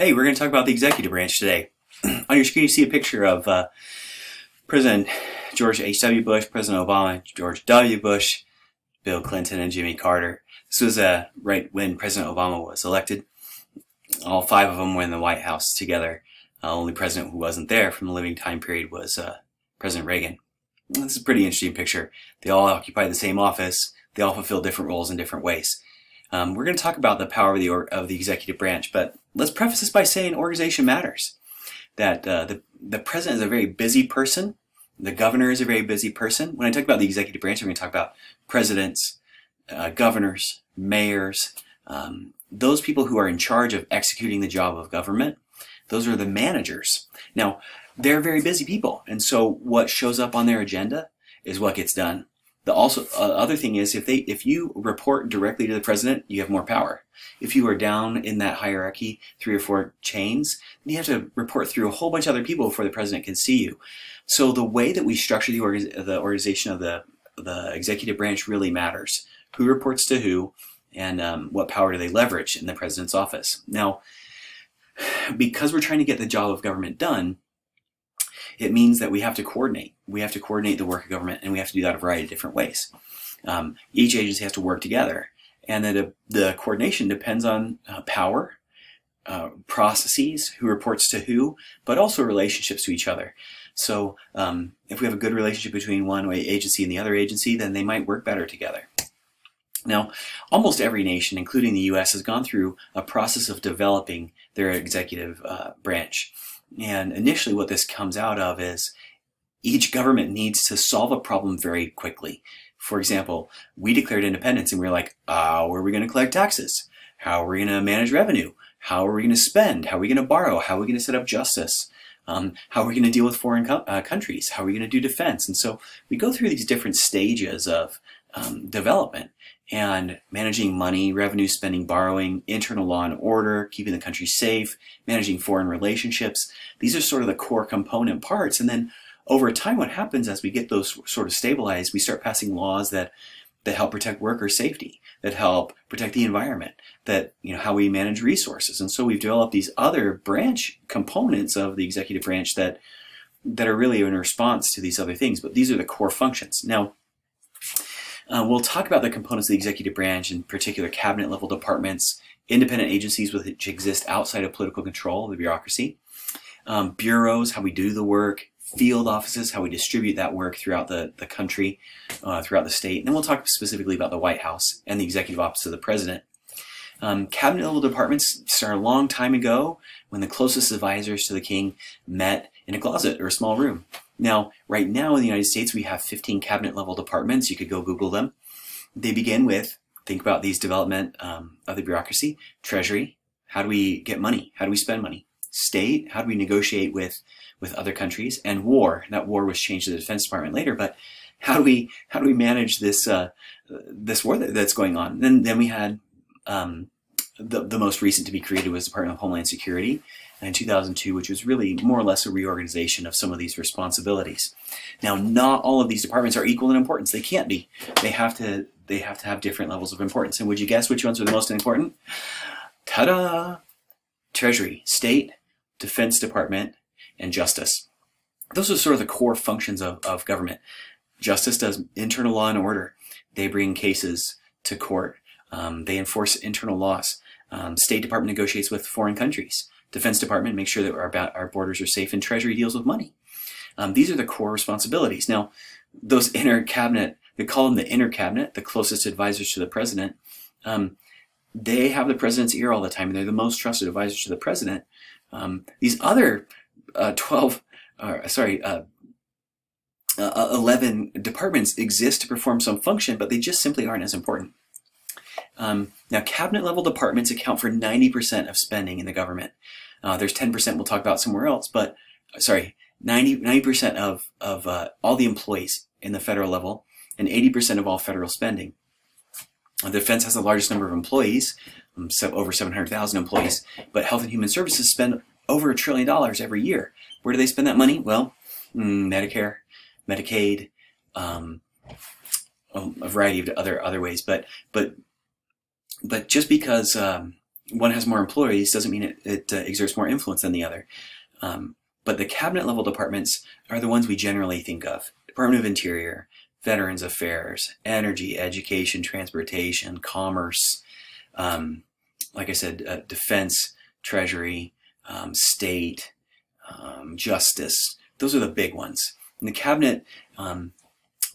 Hey, we're going to talk about the executive branch today. On your screen, you see a picture of President George H.W. Bush, President Obama, George W. Bush, Bill Clinton, and Jimmy Carter. This was right when President Obama was elected. All five of them were in the White House together. Only president who wasn't there from the living time period was President Reagan. This is a pretty interesting picture. They all occupy the same office. They all fulfill different roles in different ways. We're going to talk about the power of the executive branch, but let's preface this by saying organization matters. That the president is a very busy person. The governor is a very busy person. When I talk about the executive branch, I'm going to talk about presidents, governors, mayors, those people who are in charge of executing the job of government. Those are the managers. Now, they're very busy people, and so what shows up on their agenda is what gets done. The other thing is, if you report directly to the president, you have more power. If you are down in that hierarchy, 3 or 4 chains, then you have to report through a whole bunch of other people before the president can see you. So the way that we structure the organization of the executive branch really matters. Who reports to who, and what power do they leverage in the president's office? Now, because we're trying to get the job of government done, it means that we have to coordinate. We have to coordinate the work of government, and we have to do that a variety of different ways. Each agency has to work together, and then the coordination depends on power, processes, who reports to who, but also relationships to each other. So if we have a good relationship between one agency and the other agency, then they might work better together. Now, almost every nation, including the U.S., has gone through a process of developing their executive branch. And initially what this comes out of is each government needs to solve a problem very quickly. For example, we declared independence and we were like, how are we going to collect taxes? How are we going to manage revenue? How are we going to spend? How are we going to borrow? How are we going to set up justice? How are we going to deal with foreign countries? How are we going to do defense? And so we go through these different stages of development and managing money, revenue, spending, borrowing, internal law and order, keeping the country safe, managing foreign relationships. These are sort of the core component parts. And then over time, what happens as we get those sort of stabilized, we start passing laws that help protect worker safety, that help protect the environment, that, how we manage resources. And so we've developed these other branch components of the executive branch that are really in response to these other things. But these are the core functions. Now, we'll talk about the components of the executive branch, in particular cabinet level departments, independent agencies which exist outside of political control of the bureaucracy, bureaus, how we do the work, field offices, how we distribute that work throughout the country, throughout the state. And then we'll talk specifically about the White House and the executive office of the president. Cabinet level departments started a long time ago when the closest advisors to the king met in a closet or a small room. Now, right now in the United States, we have 15 cabinet level departments. You could go Google them. They begin with, think about these development of the bureaucracy. Treasury, how do we get money? How do we spend money? State, how do we negotiate with other countries? And war, that war was changed to the Defense Department later, but how do we manage this this war that's going on? Then we had the most recent to be created was the Department of Homeland Security in 2002, which was really more or less a reorganization of some of these responsibilities. Now, not all of these departments are equal in importance. They can't be. They have to have different levels of importance. And would you guess which ones are the most important? Ta-da! Treasury, State, Defense Department, and Justice. Those are sort of the core functions of government. Justice does internal law and order. They bring cases to court. They enforce internal laws. State Department negotiates with foreign countries. Defense Department makes sure that our borders are safe, and Treasury deals with money. These are the core responsibilities. Now, those inner cabinet, they call them the inner cabinet, the closest advisors to the president. They have the president's ear all the time, and they're the most trusted advisors to the president. These other 11 departments exist to perform some function, but they just simply aren't as important. Now, cabinet level departments account for 90% of spending in the government. There's 10% we'll talk about somewhere else, but 90% of all the employees in the federal level and 80% of all federal spending. The defense has the largest number of employees, so over 700,000 employees, but Health and Human Services spend over $1 trillion every year. Where do they spend that money? Well, Medicare, Medicaid, a variety of other ways, but just because one has more employees doesn't mean it exerts more influence than the other. But the cabinet level departments are the ones we generally think of. Department of Interior, Veterans Affairs, Energy, Education, Transportation, Commerce, like I said, Defense, Treasury, State, Justice. Those are the big ones. In the cabinet,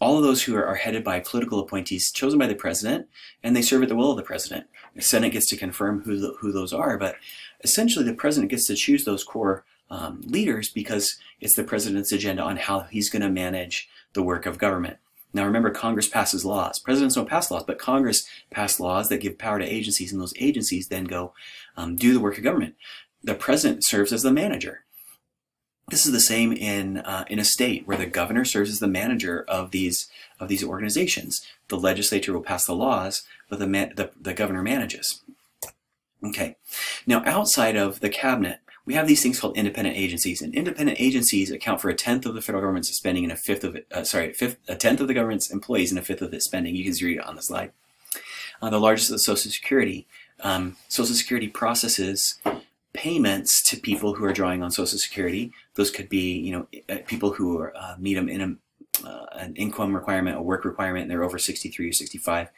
all of those who are headed by political appointees chosen by the president, and they serve at the will of the president. The Senate gets to confirm who those are, but essentially the president gets to choose those core leaders because it's the president's agenda on how he's going to manage the work of government. Now remember, Congress passes laws. Presidents don't pass laws, but Congress passes laws that give power to agencies, and those agencies then go do the work of government. The president serves as the manager. This is the same in a state where the governor serves as the manager of these organizations. The legislature will pass the laws, but the governor manages. Okay. Now outside of the cabinet, we have these things called independent agencies, and independent agencies account for 1/10 of the federal government's spending and a 1/5 of it. A 1/10 of the government's employees and a 1/5 of its spending. You can read it on the slide. The largest is Social Security. Social Security processes payments to people who are drawing on Social Security. Those could be, people who are, meet an income requirement, a work requirement, and they're over 63 or 65.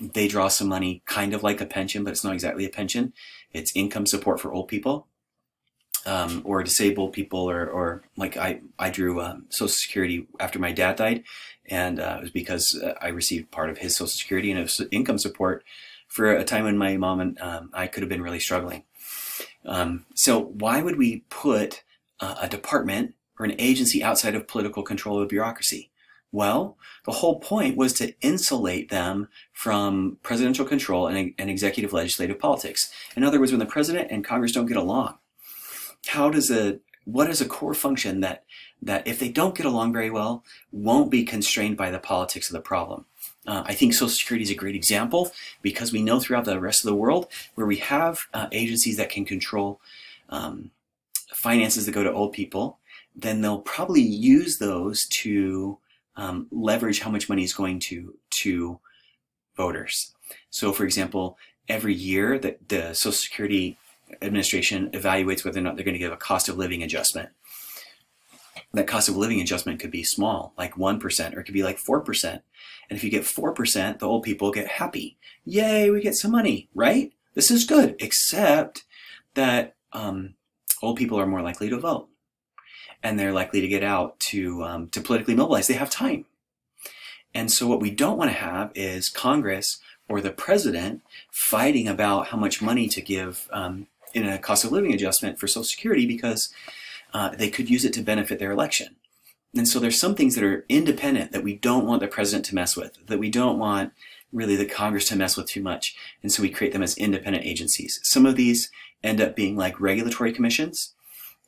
They draw some money, kind of like a pension, but it's not exactly a pension. It's income support for old people, or disabled people, or like I drew Social Security after my dad died, and it was because I received part of his Social Security, and it was income support for a time when my mom and I could have been really struggling. So why would we put a department or an agency outside of political control of bureaucracy? Well, the whole point was to insulate them from presidential control and executive legislative politics. In other words, when the president and Congress don't get along, what is a core function that if they don't get along very well, won't be constrained by the politics of the problem? I think Social Security is a great example because we know throughout the rest of the world where we have agencies that can control finances that go to old people, then they'll probably use those to leverage how much money is going to voters. So for example, every year that the Social Security Administration evaluates whether or not they're going to give a cost of living adjustment. That cost of living adjustment could be small, like 1%, or it could be like 4%. And if you get 4%, the old people get happy. Yay, we get some money, right? This is good, except that old people are more likely to vote. And they're likely to get out to politically mobilize. They have time. And so what we don't want to have is Congress or the president fighting about how much money to give in a cost of living adjustment for Social Security because they could use it to benefit their election. And so there's some things that are independent that we don't want the president to mess with, that we don't want really the Congress to mess with too much. And so we create them as independent agencies. Some of these end up being like regulatory commissions.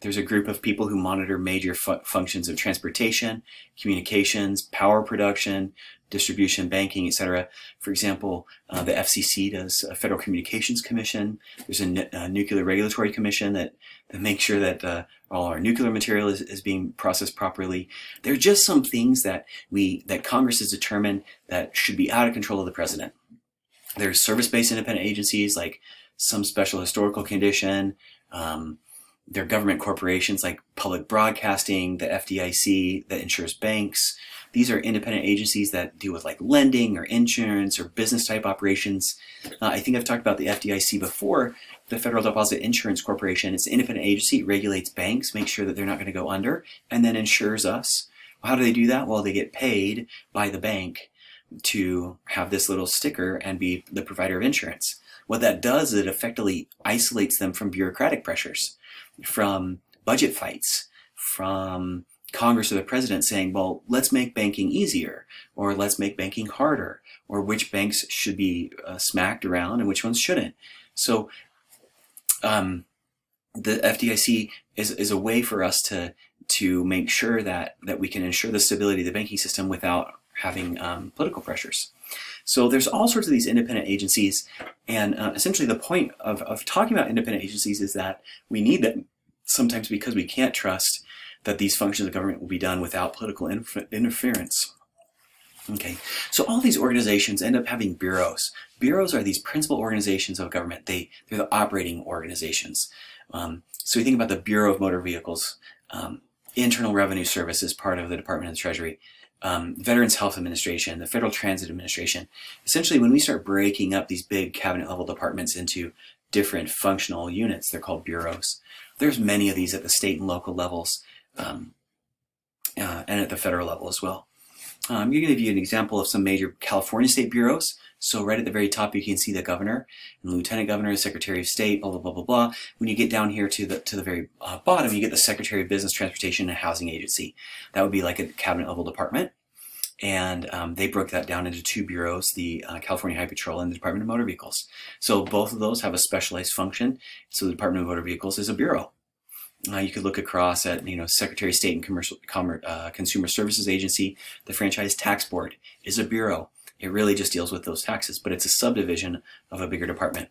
There's a group of people who monitor major functions of transportation, communications, power production, distribution, banking, etc. For example, the FCC does a Federal Communications Commission. There's a Nuclear Regulatory Commission that makes sure that all our nuclear material is being processed properly. There are just some things that Congress has determined that should be out of control of the president. There's service-based independent agencies like some special historical condition. They're government corporations like public broadcasting, the FDIC that insures banks. These are independent agencies that deal with like lending or insurance or business type operations. I think I've talked about the FDIC before, the Federal Deposit Insurance Corporation. It's an independent agency, it regulates banks, makes sure that they're not going to go under, and then insures us. Well, how do they do that? Well, they get paid by the bank to have this little sticker and be the provider of insurance. What that does is it effectively isolates them from bureaucratic pressures, from budget fights, from Congress or the president saying, well, let's make banking easier, or let's make banking harder, or which banks should be smacked around and which ones shouldn't. So the FDIC is a way for us to make sure that we can ensure the stability of the banking system without having political pressures. So there's all sorts of these independent agencies, and essentially the point of talking about independent agencies is that we need them sometimes because we can't trust that these functions of government will be done without political interference. Okay, so all these organizations end up having bureaus. Bureaus are these principal organizations of government. They're the operating organizations. So we think about the Bureau of Motor Vehicles, Internal Revenue Service is part of the Department of the Treasury, Veterans Health Administration, the Federal Transit Administration. Essentially, when we start breaking up these big cabinet level departments into different functional units, they're called bureaus. There's many of these at the state and local levels, and at the federal level as well. I'm going to give you an example of some major California state bureaus. So right at the very top, you can see the governor and lieutenant governor, secretary of state, blah, blah, blah, blah, blah. When you get down here to the very bottom, you get the secretary of business, transportation, and housing agency. That would be like a cabinet level department. And they broke that down into two bureaus, the California Highway Patrol and the Department of Motor Vehicles. So both of those have a specialized function. So the Department of Motor Vehicles is a bureau. You could look across at, Secretary of State and Consumer Services Agency. The Franchise Tax Board is a bureau. It really just deals with those taxes, but it's a subdivision of a bigger department.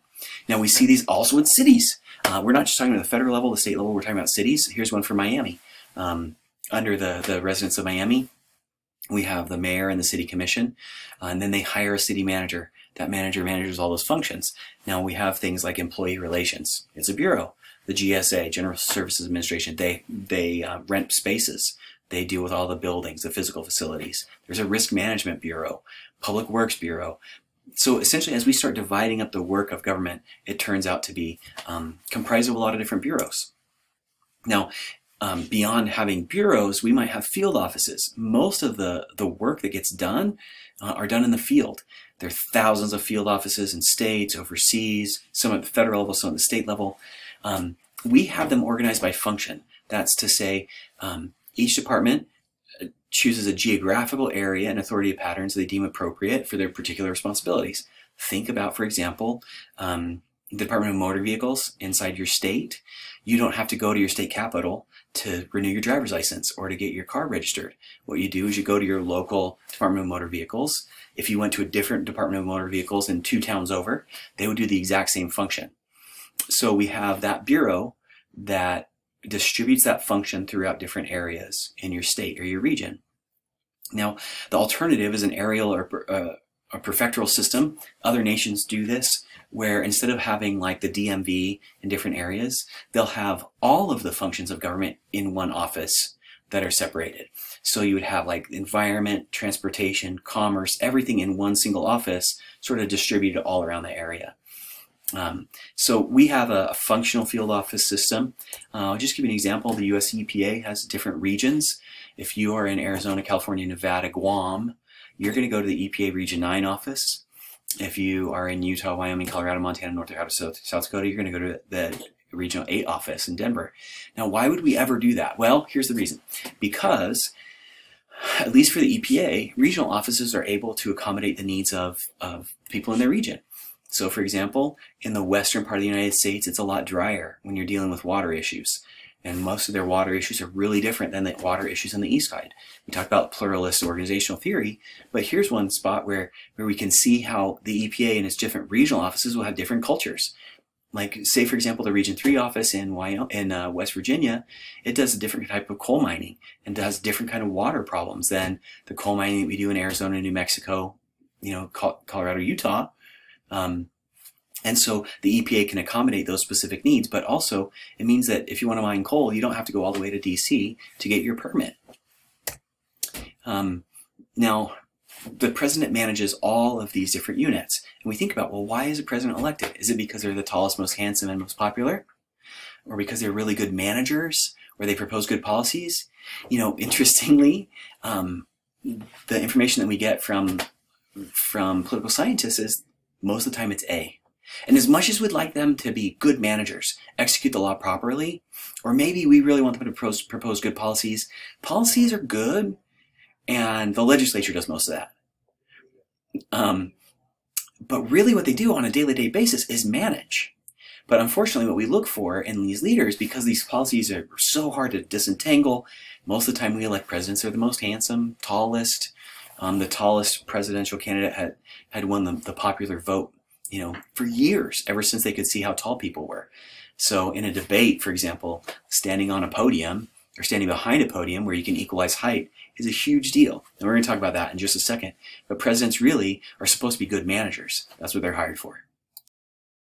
Now we see these also in cities. We're not just talking about the federal level, the state level, we're talking about cities. Here's one for Miami. Under the residents of Miami, we have the mayor and the city commission, and then they hire a city manager. That manager manages all those functions. Now we have things like employee relations. It's a bureau. The GSA, General Services Administration, they rent spaces. They deal with all the buildings, the physical facilities. There's a risk management bureau, public works bureau. So essentially, as we start dividing up the work of government, it turns out to be comprised of a lot of different bureaus. Now, beyond having bureaus, we might have field offices. Most of the work that gets done are done in the field. There are thousands of field offices in states, overseas, some at the federal level, some at the state level. We have them organized by function. That's to say, each department chooses a geographical area and authority patterns they deem appropriate for their particular responsibilities. Think about, for example, the Department of Motor Vehicles inside your state. You don't have to go to your state capital to renew your driver's license or to get your car registered. What you do is you go to your local Department of Motor Vehicles. If you went to a different Department of Motor Vehicles in 2 towns over, they would do the exact same function. So we have that bureau that distributes that function throughout different areas in your state or your region. Now, the alternative is an aerial or a prefectural system. Other nations do this, where instead of having like the DMV in different areas, they'll have all of the functions of government in one office that are separated. So you would have like environment, transportation, commerce, everything in one single office, sort of distributed all around the area. So we have a functional field office system. I'll just give you an example. The US EPA has different regions. If you are in Arizona, California, Nevada, Guam, you're going to go to the EPA Region 9 office. If you are in Utah, Wyoming, Colorado, Montana, North Dakota, South Dakota, you're going to go to the Regional 8 office in Denver. Now, why would we ever do that? Well, here's the reason. Because, at least for the EPA, regional offices are able to accommodate the needs of people in their region. So, for example, in the western part of the United States, it's a lot drier when you're dealing with water issues. And most of their water issues are really different than the water issues on the east side. We talked about pluralist organizational theory, but here's one spot where we can see how the EPA and its different regional offices will have different cultures. Like, say, for example, the Region 3 office in West Virginia, it does a different type of coal mining and does different kind of water problems than the coal mining that we do in Arizona, New Mexico, Colorado, Utah. And so the EPA can accommodate those specific needs, but also it means that if you want to mine coal, you don't have to go all the way to DC to get your permit. Now, the president manages all of these different units. And we think about, well, why is a president elected? Is it because they're the tallest, most handsome, and most popular? Or because they're really good managers? Or they propose good policies? Interestingly, the information that we get from political scientists is most of the time it's A. And as much as we'd like them to be good managers, execute the law properly, or maybe we really want them to propose good policies, policies are good, and the legislature does most of that. But really what they do on a day-to-day basis is manage. But unfortunately what we look for in these leaders, because these policies are so hard to disentangle, most of the time we elect presidents who are the most handsome, tallest. The tallest presidential candidate had won the popular vote, for years, ever since they could see how tall people were. So in a debate, for example, standing on a podium, or standing behind a podium where you can equalize height is a huge deal. And we're going to talk about that in just a second. But presidents really are supposed to be good managers. That's what they're hired for.